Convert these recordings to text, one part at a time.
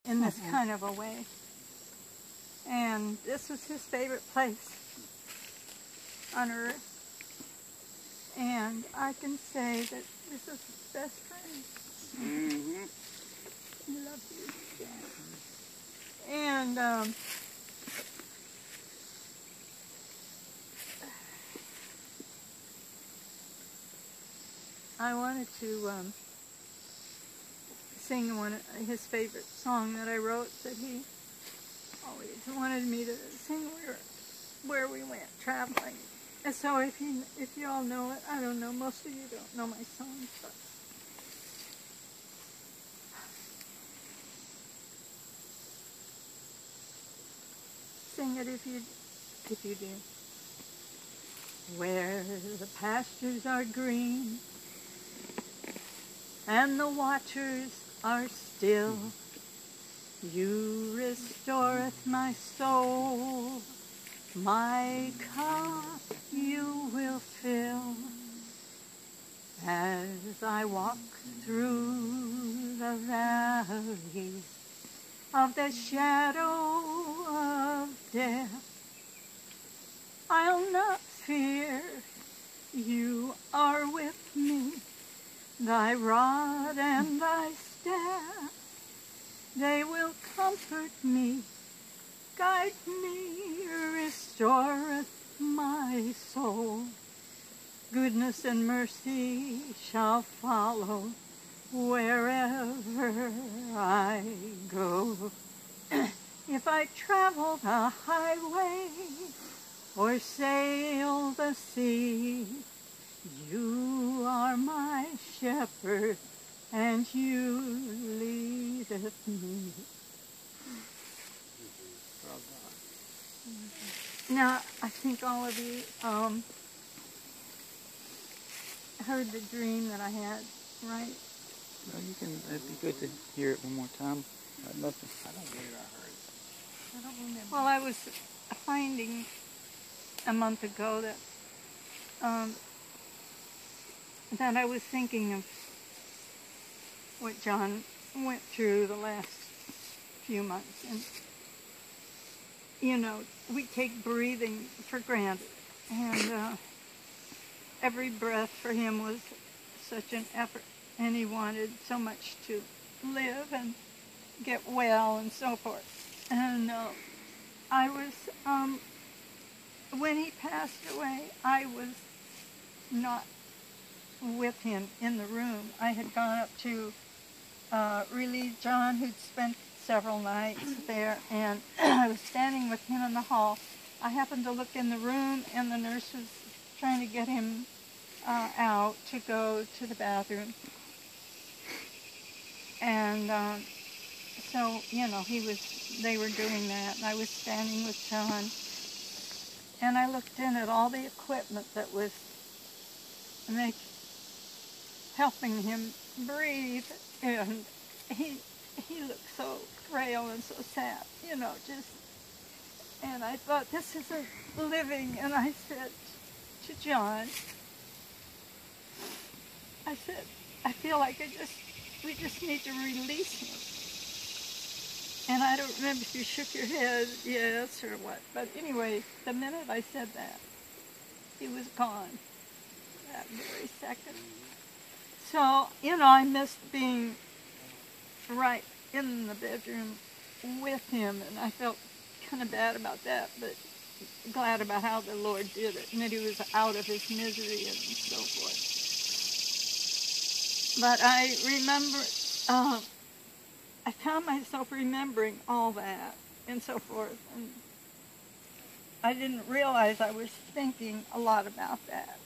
in this kind of a way. And this was his favorite place on earth. And I can say that this is his best friend. Mm-hmm. He loves you. And I wanted to sing his favorite song that I wrote that he always wanted me to sing where we went traveling. And so if you all know it, I don't know, most of you don't know my songs, but sing it if you do. Where the pastures are green and the waters are still, you restoreth my soul, my cup you will fill. As I walk through the valley of the shadow of death, I'll not fear, you are with me. Thy rod and thy staff, they will comfort me, guide me, restoreth my soul. Goodness and mercy shall follow wherever I go. If I travel the highway or sail the sea, you are my shepherd, and you leadeth me. Now, I think all of you heard the dream that I had, right? Well, it'd be good to hear it one more time. I'd love to. I don't believe I heard it. I don't remember. Well, I was finding a month ago that I was thinking of what John went through the last few months. And, you know, we take breathing for granted. And every breath for him was such an effort. And he wanted so much to live and get well and so forth. And I was, when he passed away, I was not with him in the room. I had gone up to relieve John, who'd spent several nights there, and I was standing with him in the hall. I happened to look in the room, and the nurse was trying to get him out to go to the bathroom. And so, you know, they were doing that, and I was standing with John, and I looked in at all the equipment that was helping him breathe, and he looked so frail and so sad, you know, and I thought, this is a living, and I said to John, I said, I feel like we just need to release him. And I don't remember if you shook your head, yes, or what, but anyway, the minute I said that, he was gone, that very second. So, you know, I missed being right in the bedroom with him, and I felt kind of bad about that, but glad about how the Lord did it, and that he was out of his misery and so forth. But I remember, I found myself remembering all that and so forth, and I didn't realize I was thinking a lot about that.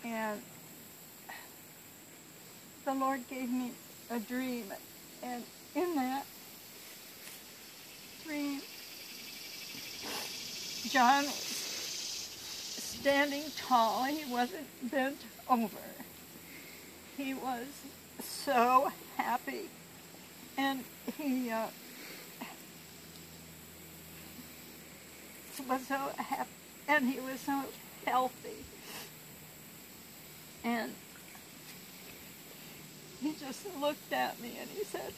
And the Lord gave me a dream, and in that dream, John was standing tall. He wasn't bent over. He was so happy, and he was so happy, and he was so healthy, and he just looked at me and he said,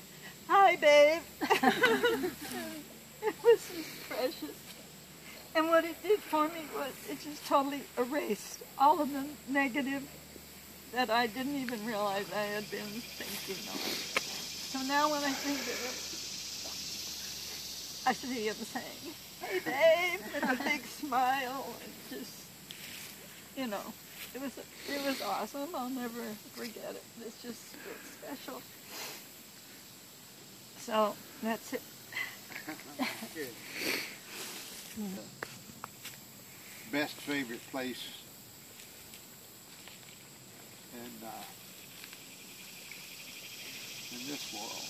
"Hi, babe." It was just precious. And what it did for me was it just totally erased all of the negative that I didn't even realize I had been thinking of. So now when I think of it, I see him saying, "Hey, babe," with a big smile, and just, you know, it was awesome. I'll never forget it. It's just special. So that's it. Good. Best favorite place in this world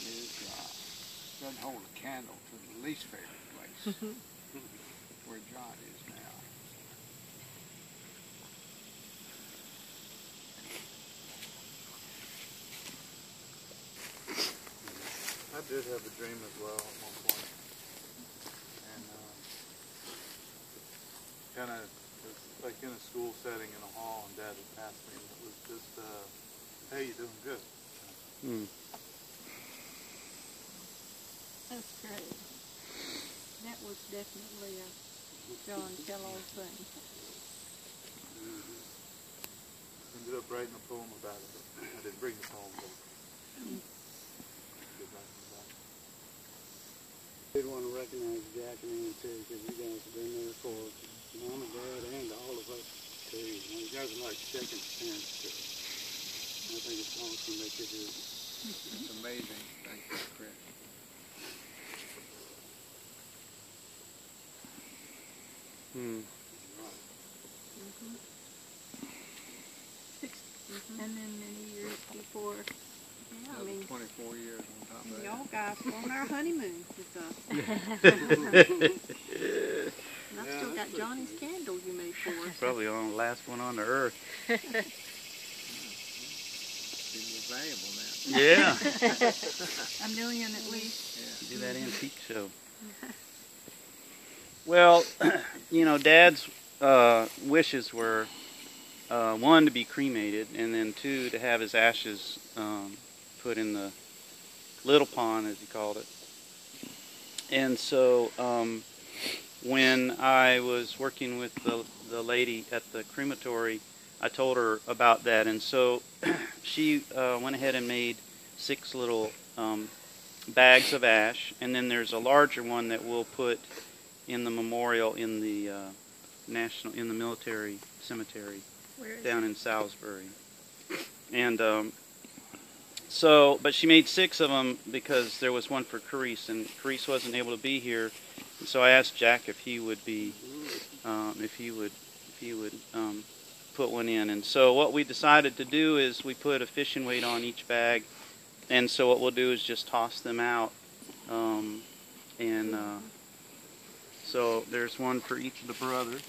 is doesn't hold a candle to the least favorite place where John is now. I did have a dream as well at one point, and kind of was like in a school setting in a hall, and Dad had passed me, and it was just, "Hey, you doing good?" That's great. That was definitely a John Kellogg thing. Ended up writing a poem about it, but I didn't bring the poem, but good writing about it. I did want to recognize Jack and Ann too, because you guys have been there for Mom and Dad and all of us too. You guys are like second parents to us. I think it's awesome that you do. It's amazing. Thank you, Chris. And then many years before. Yeah, I mean, 24 years on top of that. y'all guys were on our honeymoon with us. And I've still got Johnny's candle you made for us. Probably on the last one on the earth. It's valuable now. Yeah. $1 million at least. Yeah. Do that antique show. Well, you know, Dad's wishes were, one, to be cremated, and then two, to have his ashes put in the little pond, as he called it. And so when I was working with the lady at the crematory, I told her about that, and so she went ahead and made 6 little bags of ash, and then there's a larger one that we'll put in the memorial in the in the military cemetery down in Salisbury. And but she made 6 of them because there was one for Carice, and Carice wasn't able to be here. So I asked Jack if he would be, if he would put one in. And so what we decided to do is we put a fishing weight on each bag, and so what we'll do is just toss them out. So there's one for each of the brothers.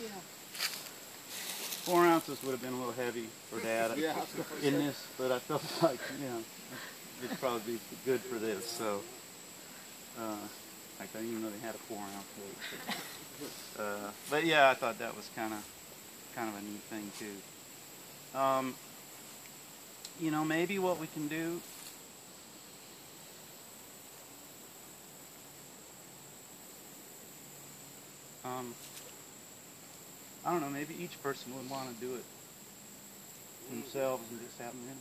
Yeah. 4 ounces would have been a little heavy for Dad Yeah. in this, but I felt like, you know, it'd probably be good for this. So, like I didn't even know they had a 4-ounce weight. But yeah, I thought that was kind of a neat thing too. You know, maybe what we can do. I don't know, maybe each person would want to do it themselves and just have them in.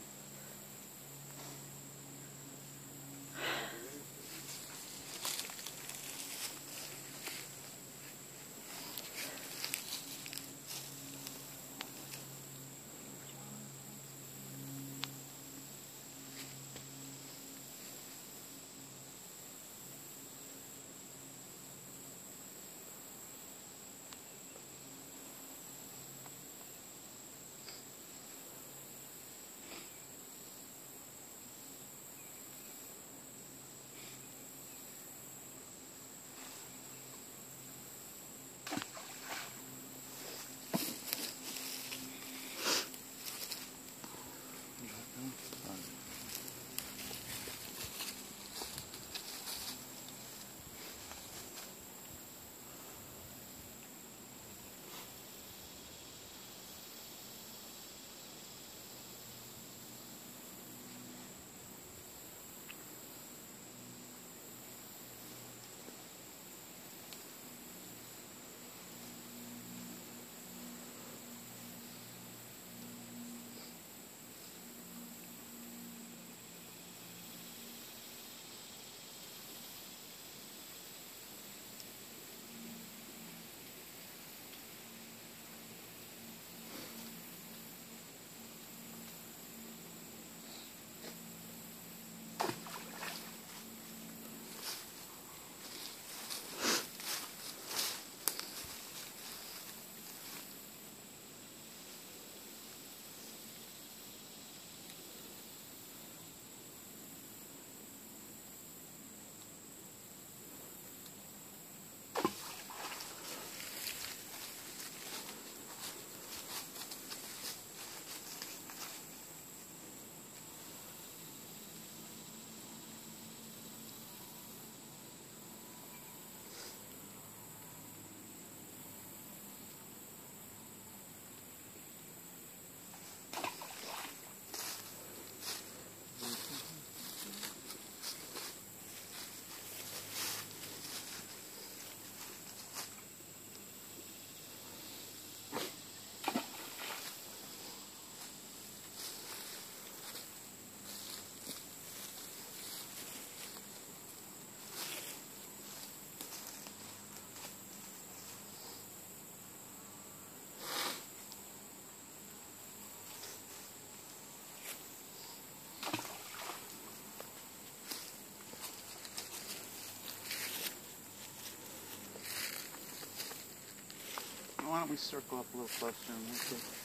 why don't we circle up a little closer and we'll